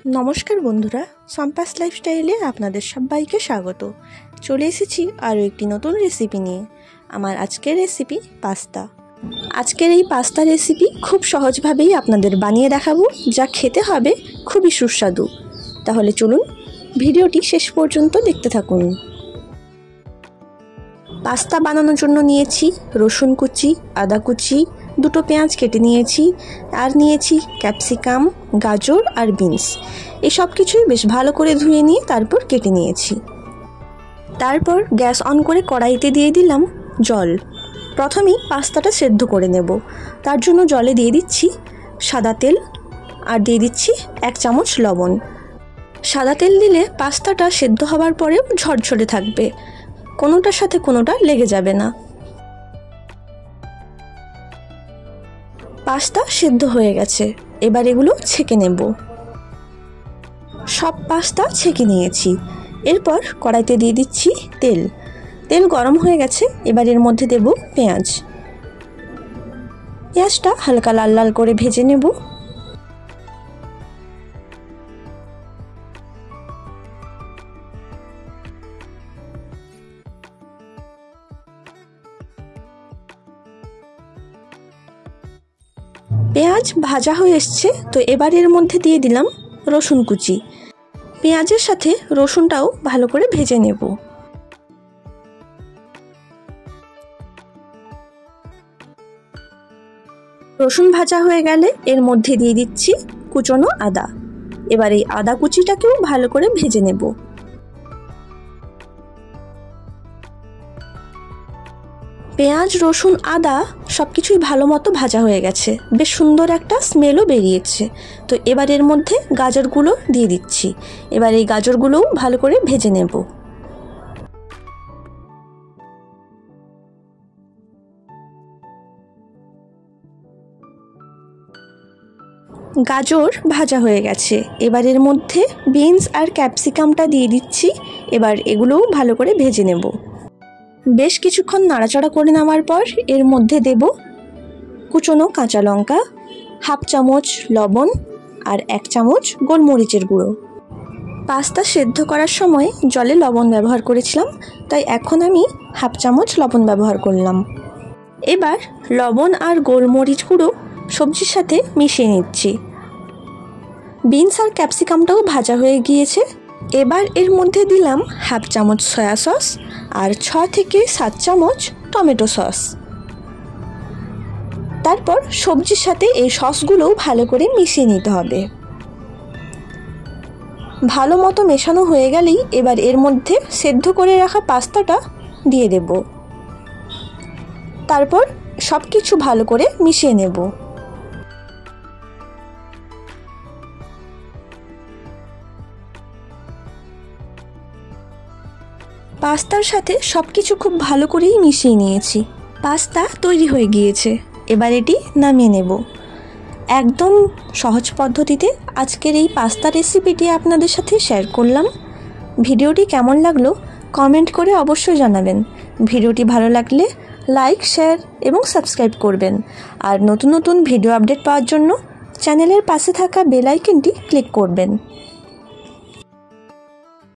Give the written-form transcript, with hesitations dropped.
নমস্কার বন্ধুরা, সম্পাস লাইফস্টাইলে আপনাদের সবাইকে স্বাগত। চলে এসেছি আরও একটি নতুন রেসিপি নিয়ে। আমার আজকের রেসিপি পাস্তা। আজকের এই পাস্তা রেসিপি খুব সহজভাবেই আপনাদের বানিয়ে দেখাবো, যা খেতে হবে খুবই সুস্বাদু। তাহলে চলুন ভিডিওটি শেষ পর্যন্ত দেখতে থাকুন। পাস্তা বানানোর জন্য নিয়েছি রসুন কুচি, আদা কুচি, দুটো পেঁয়াজ কেটে নিয়েছি, আর নিয়েছি ক্যাপসিকাম, গাজর আর বিনস। এই সব কিছুই বেশ ভালো করে ধুয়ে নিয়ে তারপর কেটে নিয়েছি। তারপর গ্যাস অন করে কড়াইতে দিয়ে দিলাম জল। প্রথমেই পাস্তাটা সেদ্ধ করে নেব। তার জন্য জলে দিয়ে দিচ্ছি সাদা তেল আর দিয়ে দিচ্ছি 1 চামচ লবণ। সাদা তেল দিলে পাস্তাটা সেদ্ধ হওয়ার পরেও ঝরঝরে থাকবে, কোনোটার সাথে কোনোটা লেগে যাবে না। পাস্তা সেদ্ধ হয়ে গেছে, এবার এগুলো ছেঁকে নেব। সব পাস্তা ছেঁকে নিয়েছি। এরপর কড়াইতে দিয়ে দিচ্ছি তেল। তেল গরম হয়ে গেছে, এবার এর মধ্যে দেব পেঁয়াজ। পেঁয়াজটা হালকা লাল লাল করে ভেজে নেব। পেঁয়াজ ভাজা হয়ে এসছে, তো এবার এর মধ্যে দিয়ে দিলাম রসুন কুচি। পেঁয়াজের সাথে রসুনটাও ভালো করে ভেজে নেব। রসুন ভাজা হয়ে গেলে এর মধ্যে দিয়ে দিচ্ছি কুচনো আদা। এবার এই আদা কুচিটাকেও ভালো করে ভেজে নেব। পেঁয়াজ, রসুন, আদা সব কিছুই ভালো মতো ভাজা হয়ে গেছে, বেশ সুন্দর একটা স্মেলও বেরিয়েছে। তো এবার এর মধ্যে গাজরগুলো দিয়ে দিচ্ছি। এবার এই গাজরগুলোও ভালো করে ভেজে নেব। গাজর ভাজা হয়ে গেছে, এবার এর মধ্যে বিনস আর ক্যাপসিকামটা দিয়ে দিচ্ছি। এবার এগুলোও ভালো করে ভেজে নেব। বেশ কিছুক্ষণ নাড়াচাড়া করে নেওয়ার পর এর মধ্যে দেব কুচনো কাঁচা লঙ্কা, 1/2 চামচ লবণ আর 1 চামচ গোলমরিচের গুঁড়ো। পাস্তা সেদ্ধ করার সময় জলে লবণ ব্যবহার করেছিলাম, তাই এখন আমি 1/2 চামচ লবণ ব্যবহার করলাম। এবার লবণ আর গোলমরিচ গুঁড়ো সবজির সাথে মিশিয়ে নিচ্ছি। বিনস আর ক্যাপসিকামটাও ভাজা হয়ে গিয়েছে। এবার এর মধ্যে দিলাম 1/2 চামচ সয়া সস আর 6 থেকে 7 চামচ টমেটো সস। তারপর সবজির সাথে এই সসগুলোও ভালো করে মিশিয়ে নিতে হবে। ভালো মতো মেশানো হয়ে গেলেই এবার এর মধ্যে সেদ্ধ করে রাখা পাস্তাটা দিয়ে দেব। তারপর সব কিছু ভালো করে মিশিয়ে নেব। পাস্তার সাথে সব কিছু খুব ভালো করেই মিশিয়ে নিয়েছি। পাস্তা তৈরি হয়ে গিয়েছে, এবার এটি নামিয়ে নেব। একদম সহজ পদ্ধতিতে আজকের এই পাস্তা রেসিপিটি আপনাদের সাথে শেয়ার করলাম। ভিডিওটি কেমন লাগলো কমেন্ট করে অবশ্যই জানাবেন। ভিডিওটি ভালো লাগলে লাইক, শেয়ার এবং সাবস্ক্রাইব করবেন। আর নতুন নতুন ভিডিও আপডেট পাওয়ার জন্য চ্যানেলের পাশে থাকা বেল আইকনটি ক্লিক করবেন।